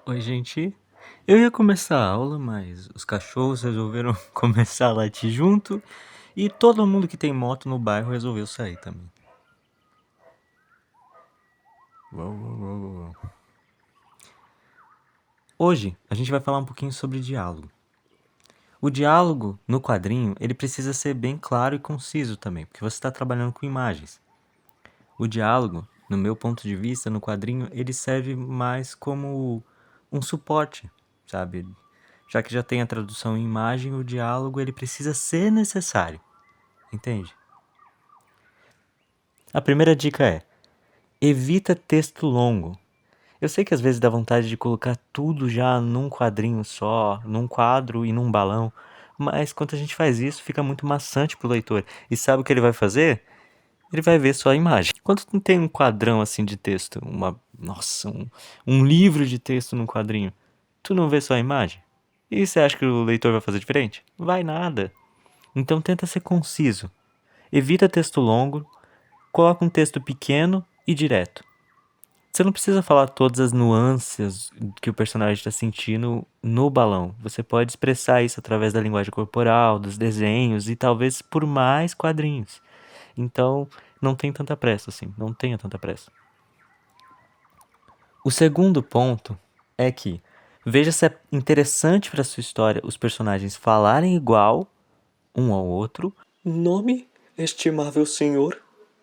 Oi, gente. Eu ia começar a aula, mas os cachorros resolveram começar a latir junto e todo mundo que tem moto no bairro resolveu sair também. Uau, uau, uau, uau. Hoje a gente vai falar um pouquinho sobre diálogo. O diálogo no quadrinho ele precisa ser bem claro e conciso também, porque você está trabalhando com imagens. O diálogo, no meu ponto de vista, no quadrinho, ele serve mais como um suporte, sabe? Já que já tem a tradução em imagem, o diálogo ele precisa ser necessário, entende? A primeira dica é: evita texto longo. Eu sei que às vezes dá vontade de colocar tudo já num quadrinho só, num quadro e num balão, mas quando a gente faz isso, fica muito maçante pro leitor. E sabe o que ele vai fazer? Ele vai ver só a imagem. Quando tu tem um quadrão assim de texto, um livro de texto num quadrinho, tu não vê só a imagem? E você acha que o leitor vai fazer diferente? Vai nada. Então tenta ser conciso. Evita texto longo, coloca um texto pequeno e direto. Você não precisa falar todas as nuances que o personagem está sentindo no balão. Você pode expressar isso através da linguagem corporal, dos desenhos e talvez por mais quadrinhos. Então, não tem tanta pressa assim, não tenha tanta pressa. O segundo ponto é que veja se é interessante para sua história os personagens falarem igual um ao outro. Nome, estimável senhor,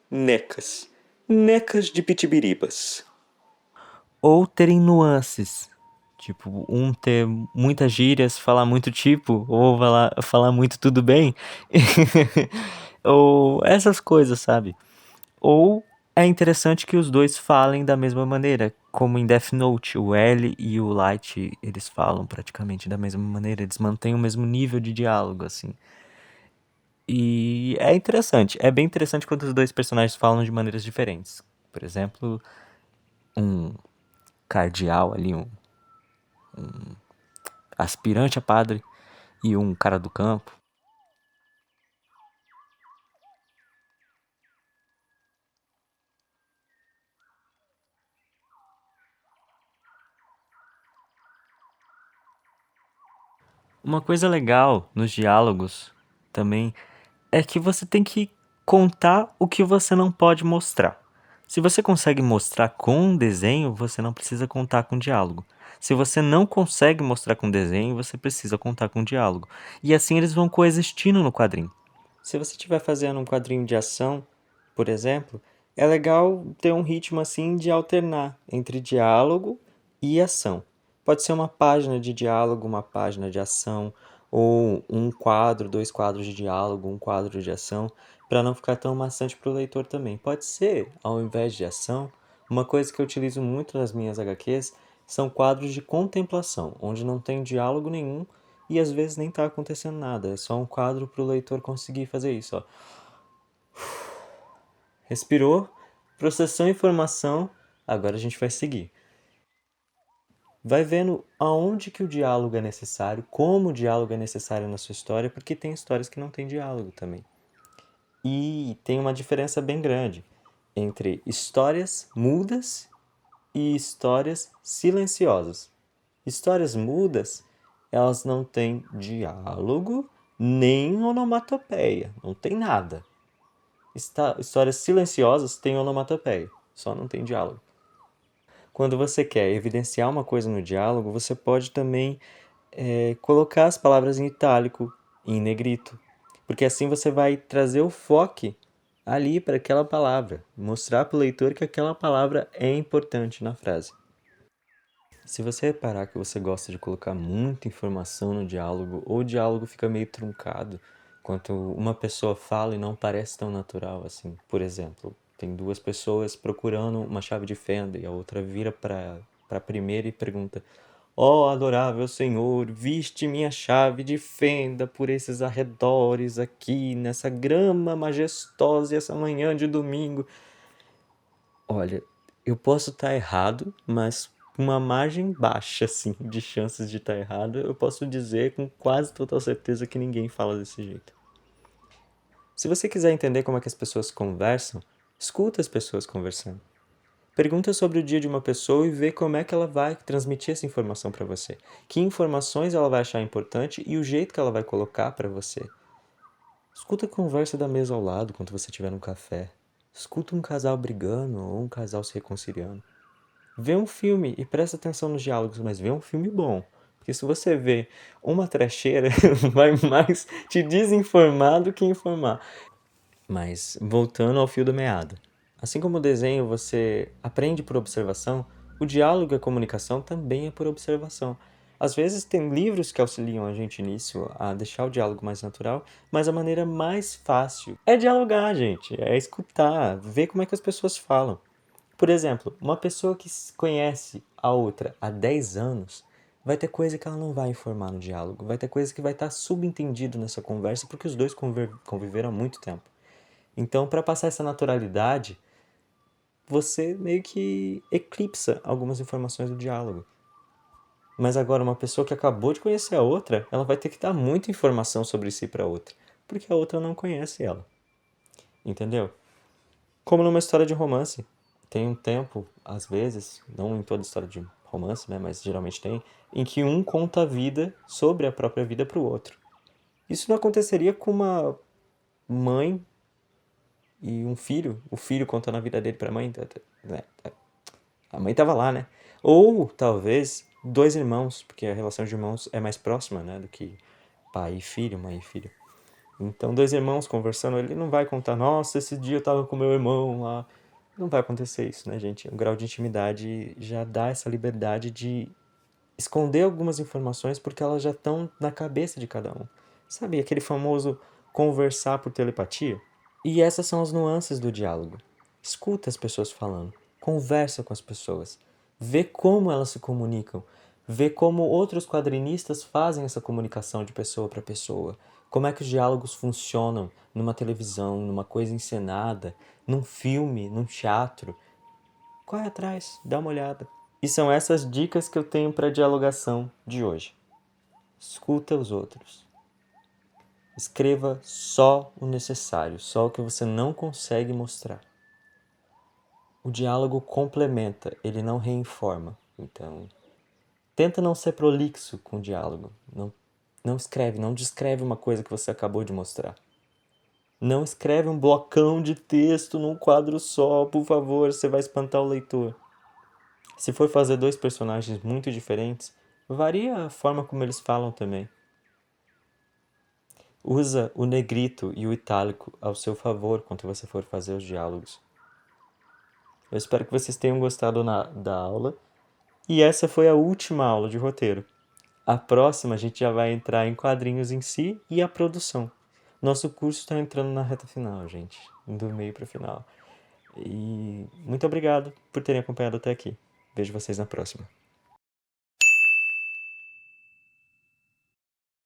Necas. Necas de Pitibiribas. Ou terem nuances. Tipo, um ter muitas gírias, falar muito tipo, ou falar muito tudo bem. Ou essas coisas, sabe? Ou é interessante que os dois falem da mesma maneira, como em Death Note, o L e o Light, eles falam praticamente da mesma maneira, eles mantêm o mesmo nível de diálogo, assim. E é interessante, é bem interessante quando os dois personagens falam de maneiras diferentes. Por exemplo, um cardeal ali, um aspirante a padre e um cara do campo. Uma coisa legal nos diálogos também é que você tem que contar o que você não pode mostrar. Se você consegue mostrar com um desenho, você não precisa contar com diálogo. Se você não consegue mostrar com desenho, você precisa contar com diálogo. E assim eles vão coexistindo no quadrinho. Se você estiver fazendo um quadrinho de ação, por exemplo, é legal ter um ritmo assim de alternar entre diálogo e ação. Pode ser uma página de diálogo, uma página de ação, ou um quadro, dois quadros de diálogo, um quadro de ação, para não ficar tão maçante para o leitor também. Pode ser, ao invés de ação, uma coisa que eu utilizo muito nas minhas HQs são quadros de contemplação, onde não tem diálogo nenhum e às vezes nem está acontecendo nada. É só um quadro para o leitor conseguir fazer isso. Ó. Respirou, processou a informação, agora a gente vai seguir. Vai vendo aonde que o diálogo é necessário, como o diálogo é necessário na sua história, porque tem histórias que não tem diálogo também. E tem uma diferença bem grande entre histórias mudas e histórias silenciosas. Histórias mudas, elas não têm diálogo nem onomatopeia, não tem nada. Histórias silenciosas têm onomatopeia, só não tem diálogo. Quando você quer evidenciar uma coisa no diálogo, você pode também colocar as palavras em itálico, em negrito, porque assim você vai trazer o foco ali para aquela palavra, mostrar para o leitor que aquela palavra é importante na frase. Se você reparar que você gosta de colocar muita informação no diálogo, ou o diálogo fica meio truncado, quando uma pessoa fala e não parece tão natural assim. Por exemplo, tem duas pessoas procurando uma chave de fenda e a outra vira para a primeira e pergunta: Ó adorável Senhor, viste minha chave de fenda por esses arredores aqui, nessa grama majestosa e essa manhã de domingo. Olha, eu posso estar errado, mas com uma margem baixa, assim, de chances de estar errado, eu posso dizer com quase total certeza que ninguém fala desse jeito. Se você quiser entender como é que as pessoas conversam, escuta as pessoas conversando. Pergunta sobre o dia de uma pessoa e vê como é que ela vai transmitir essa informação para você. Que informações ela vai achar importante e o jeito que ela vai colocar para você. Escuta a conversa da mesa ao lado quando você estiver no café. Escuta um casal brigando ou um casal se reconciliando. Vê um filme e presta atenção nos diálogos, mas vê um filme bom. Porque se você vê uma trecheira, vai mais te desinformar do que informar. Mas voltando ao fio da meada. Assim como o desenho você aprende por observação, o diálogo e a comunicação também é por observação. Às vezes tem livros que auxiliam a gente nisso, a deixar o diálogo mais natural, mas a maneira mais fácil é dialogar, gente, é escutar, ver como é que as pessoas falam. Por exemplo, uma pessoa que conhece a outra há 10 anos vai ter coisa que ela não vai informar no diálogo, vai ter coisa que vai estar subentendido nessa conversa porque os dois conviveram há muito tempo. Então, para passar essa naturalidade, você meio que eclipsa algumas informações do diálogo. Mas agora, uma pessoa que acabou de conhecer a outra, ela vai ter que dar muita informação sobre si para a outra, porque a outra não conhece ela. Entendeu? Como numa história de romance. Tem um tempo, às vezes, não em toda história de romance, né, mas geralmente tem, em que um conta a vida sobre a própria vida para o outro. Isso não aconteceria com uma mãe e um filho, o filho contando a vida dele para a mãe, né? A mãe estava lá, né? Ou talvez dois irmãos, porque a relação de irmãos é mais próxima, né, do que pai e filho, mãe e filho. Então, dois irmãos conversando, ele não vai contar, nossa, esse dia eu tava com meu irmão lá. Não vai acontecer isso, né, gente? O grau de intimidade já dá essa liberdade de esconder algumas informações porque elas já estão na cabeça de cada um. Sabe, aquele famoso conversar por telepatia? E essas são as nuances do diálogo. Escuta as pessoas falando, conversa com as pessoas, vê como elas se comunicam, vê como outros quadrinistas fazem essa comunicação de pessoa para pessoa, como é que os diálogos funcionam numa televisão, numa coisa encenada, num filme, num teatro. Corre atrás, dá uma olhada. E são essas dicas que eu tenho para a dialogação de hoje. Escuta os outros. Escreva só o necessário, só o que você não consegue mostrar. O diálogo complementa, ele não reinforma. Então, tenta não ser prolixo com o diálogo. Não escreve, não descreve uma coisa que você acabou de mostrar. Não escreve um blocão de texto num quadro só, por favor, você vai espantar o leitor. Se for fazer dois personagens muito diferentes, varia a forma como eles falam também. Usa o negrito e o itálico ao seu favor quando você for fazer os diálogos. Eu espero que vocês tenham gostado da aula. E essa foi a última aula de roteiro. A próxima a gente já vai entrar em quadrinhos em si e a produção. Nosso curso está entrando na reta final, gente. Do meio para o final. E muito obrigado por terem acompanhado até aqui. Vejo vocês na próxima.